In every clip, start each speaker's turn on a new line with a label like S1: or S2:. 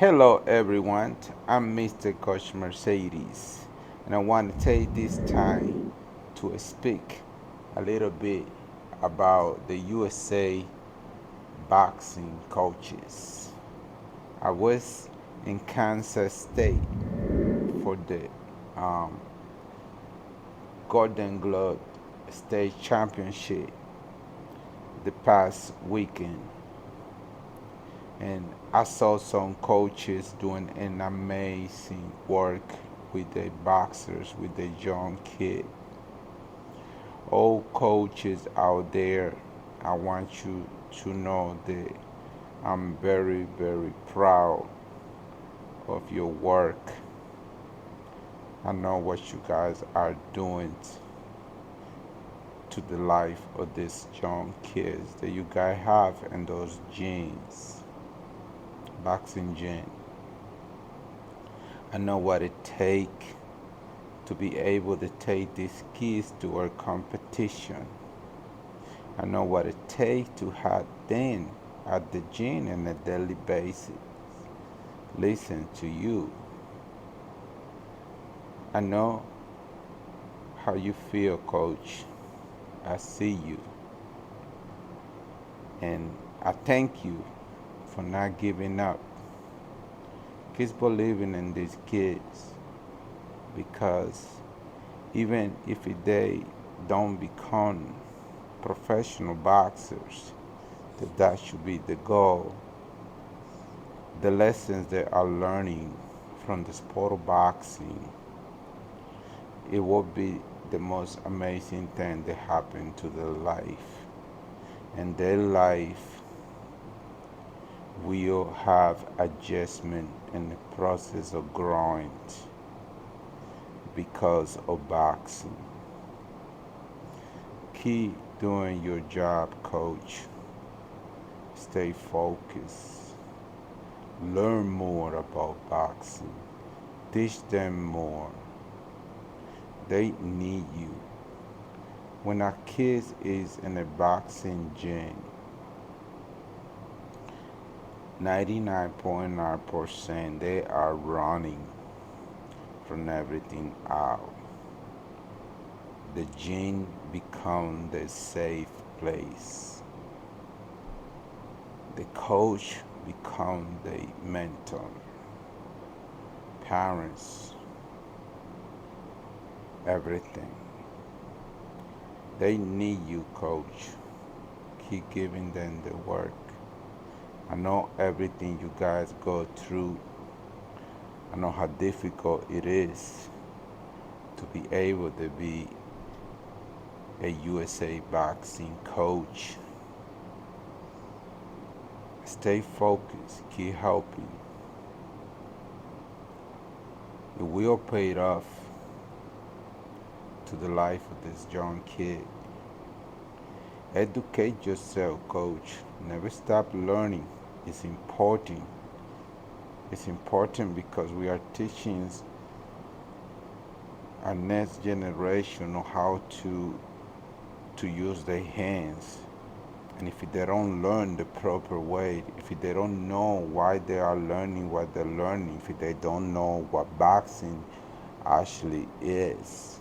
S1: Hello everyone, I'm Mr.coach Mercedes, and I want to take this time to speak a little bit about the USA boxing coaches. I was in Kansas State for the um, Golden Glove State Championship the past weekend, and I saw some coaches doing an amazing work with the boxers, with the young kid. All coaches out there, I want you to know that I'm very, very proud of your work. I know what you guys are doing to the life of these young kids that you guys have in those genes, boxing gene. I know what it takes to be able to take these kids to our competition. I know what it takes to have them at the gym on a daily basis. Listen to you. I know how you feel, coach. I see you. And I thank you for not giving up. Keep believing in these kids because even if they don't become professional boxers, that should be the goal. The lessons they are learning from the sport of boxing, it will be the most amazing thing that happened to their life. And their life will have adjustment in the process of growing because of boxing. Keep doing your job, coach. Stay focused. Learn more about boxing. Teach them more. They need you. When a kid is in a boxing gym, 99.9% they are running from everything out. The gym becomes the safe place. The coach becomes the mentor. Parents, everything. They need you, coach. Keep giving them the work. I know everything you guys go through. I know how difficult it is to be able to be a USA boxing coach. Stay focused, keep helping. It will pay off to the life of this young kid. Educate yourself, coach. Never stop learning. It's important. It's important because we are teaching our next generation on how to use their hands. And if they don't learn the proper way, if they don't know why they are learning what they're learning, if they don't know what boxing actually is,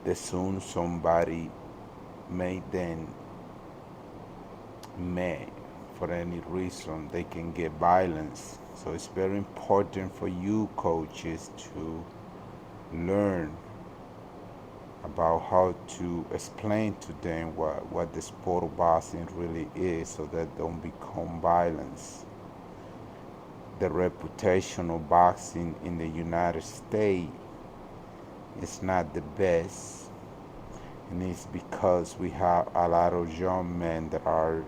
S1: then soon somebody made them mad for any reason. They can get violence. So it's very important for you coaches to learn about how to explain to them what the sport of boxing really is so that don't become violence. The reputation of boxing in the United States is not the best. And it's because we have a lot of young men that are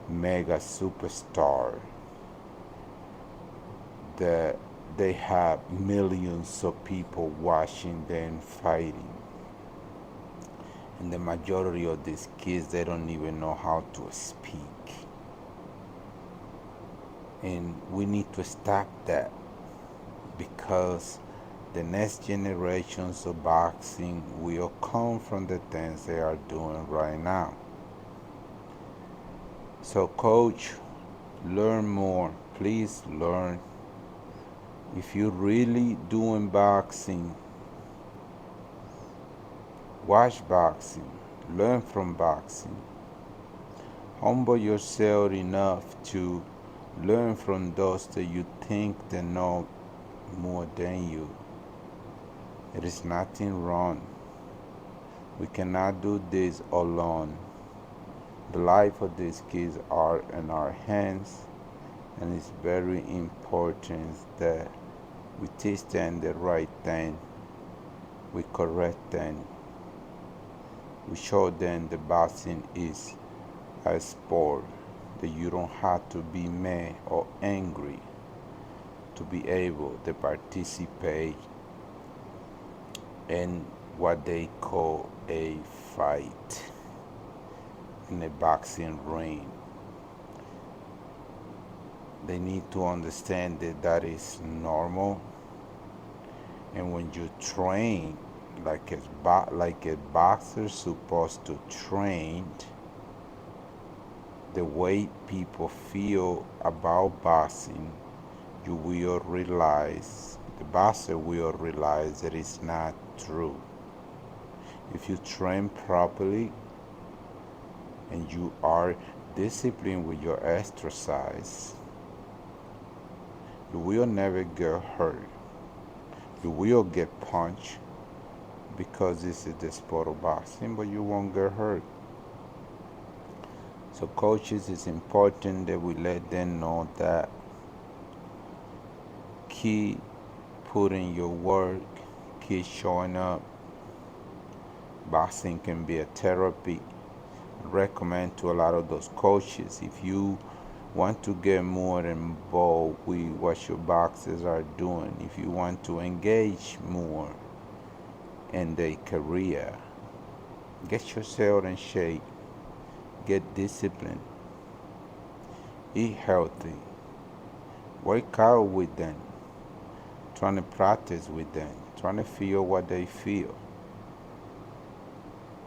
S1: mega superstar that they have millions of people watching them fighting, and the majority of these kids they don't even know how to speak, and we need to stop that because the next generations of boxing will come from the things they are doing right now. So coach, learn more, please learn. If you're really doing boxing, watch boxing, learn from boxing. Humble yourself enough to learn from those that you think they know more than you. It is nothing wrong. We cannot do this alone. The life of these kids are in our hands, and it's very important that we teach them the right thing, we correct them, we show them the boxing is a sport, that you don't have to be mad or angry to be able to participate in what they call a fight in a boxing ring. They need to understand that that is normal, and when you train like a boxer supposed to train, the way people feel about boxing, you will realize, the boxer will realize that it's not true. If you train properly and you are disciplined with your exercise, you will never get hurt. You will get punched because this is the sport of boxing, but you won't get hurt. So, coaches, it's important that we let them know that keep putting your work, keep showing up. Boxing can be a therapy. I recommend to a lot of those coaches, if you want to get more involved with what your boxers are doing, if you want to engage more in their career, get yourself in shape, get disciplined, eat healthy, work out with them, trying to practice with them, trying to feel what they feel.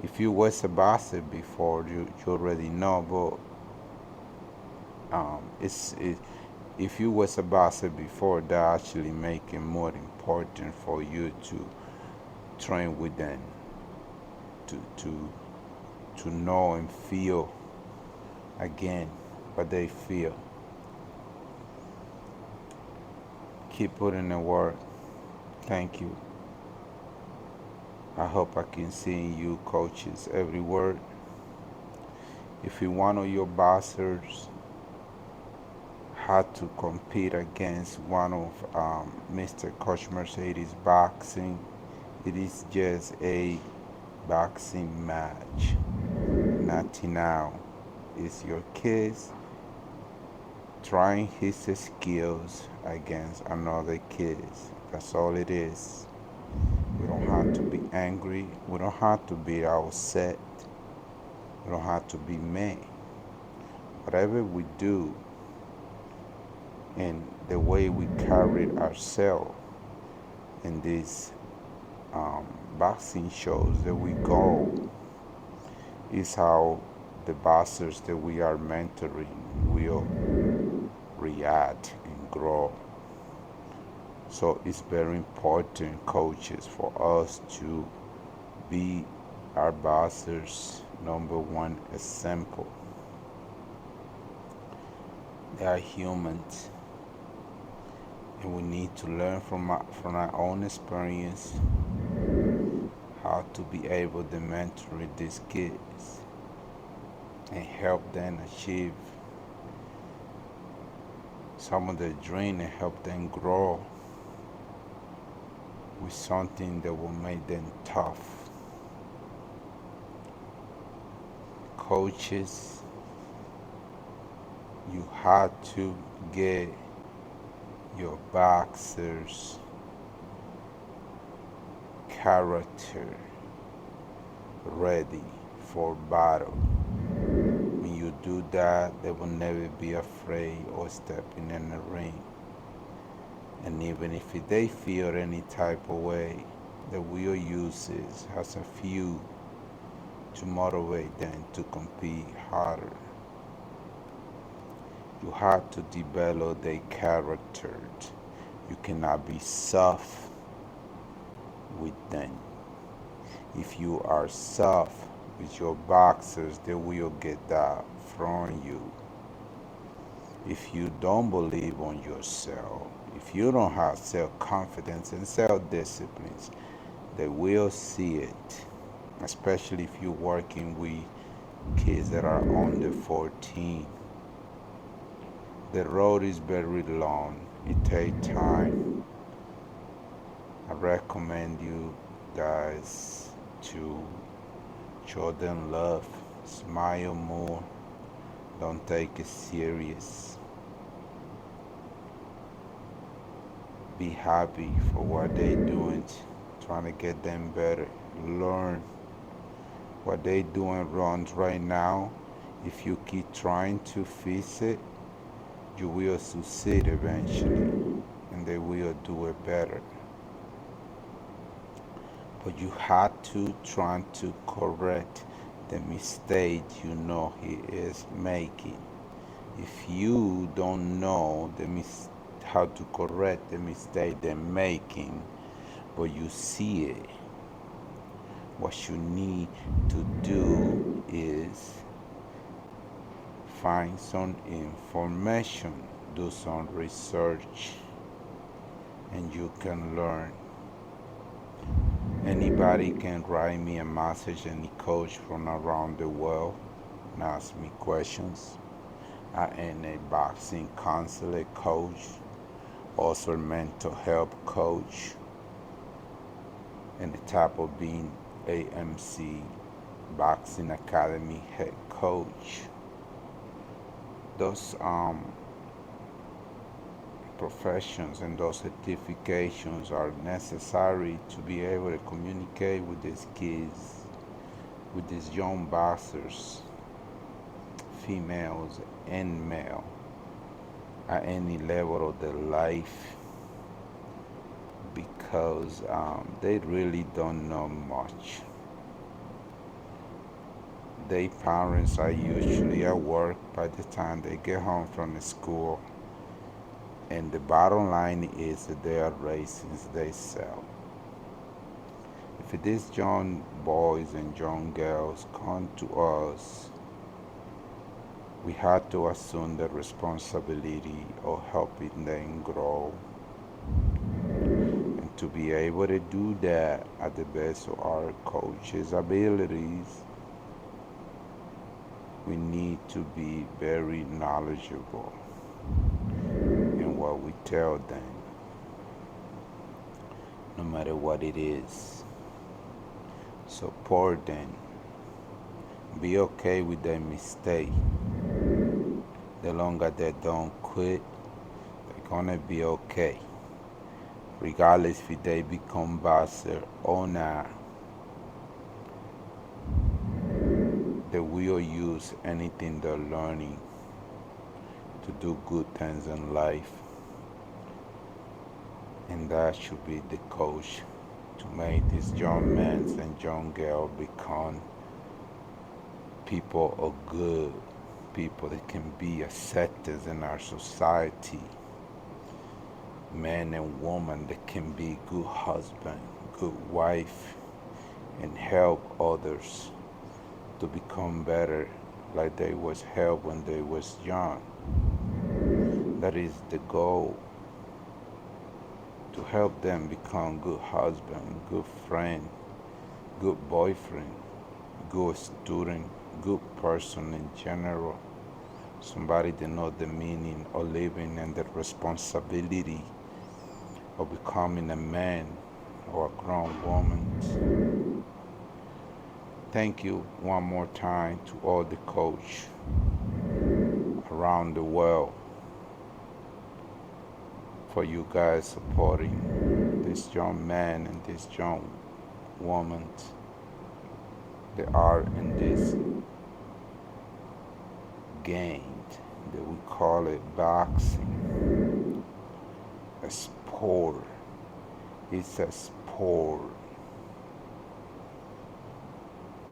S1: If you was a boxer before, you already know, but if you was a boxer before, that actually make it more important for you to train with them, to to to know and feel again what they feel. Keep putting in work. Thank you. I hope I can see you coaches everywhere. If you one of your boxers had to compete against one of Mr.coach Mercedes boxing, it is just a boxing match. Nothing now. It's your kids trying his skills against another kids. That's all it is. We don't have to be angry. We don't have to be upset. We don't have to be mad. Whatever we do and the way we carry ourselves in these boxing shows that we go is how the boxers that we are mentoring will react and grow. So it's very important, coaches, for us to be our boxers' number one example. They are humans, and we need to learn from our own experience how to be able to mentor these kids and help them achieve some of their dreams and help them grow with something that will make them tough. Coaches, you have to get your boxers' character ready for battle. When you do that, they will never be afraid of stepping in the ring. And even if they feel any type of way, the will uses has a few to motivate them to compete harder. You have to develop their character. You cannot be soft with them. If you are soft with your boxers, they will get that from you. If you don't believe on yourself, if you don't have self-confidence and self-disciplines, they will see it. Especially if you're working with kids that are under 14. The road is very long. It takes time. I recommend you guys to show them love, smile more, don't take it serious. Be happy for what they're doing, trying to get them better. Learn what they're doing wrong right now. If you keep trying to fix it, you will succeed eventually, and they will do it better. But you have to try to correct the mistake you know he is making. If you don't know how to correct the mistake they're making, but you see it, what you need to do is find some information, do some research, and you can learn. Anybody can write me a message, any coach from around the world, and ask me questions. I am a boxing counselor coach, also a mental health coach, and the type of being AMC Boxing Academy head coach. Those professions and those certifications are necessary to be able to communicate with these kids, with these young boxers, females and male, at any level of their life, because they really don't know much. Their parents are usually at work by the time they get home from the school, and the bottom line is that they are raising themselves. If these young boys and young girls come to us, we have to assume the responsibility of helping them grow. And to be able to do that at the best of our coaches' abilities, we need to be very knowledgeable in what we tell them, no matter what it is. Support them. Be okay with their mistake. The longer they don't quit, they're gonna be okay. Regardless if they become boxer or not, they will use anything they're learning to do good things in life. And that should be the coach, to make these young men and young girls become people of good, people that can be accepted in our society, men and women that can be good husband, good wife, and help others to become better like they was helped when they was young. That is the goal, to help them become good husband, good friend, good boyfriend, good student, good person in general. Somebody that knows the meaning of living and the responsibility of becoming a man or a grown woman. Thank you one more time to all the coach around the world for you guys supporting this young man and this young woman that are in this game that we call it boxing. A sport. It's a sport.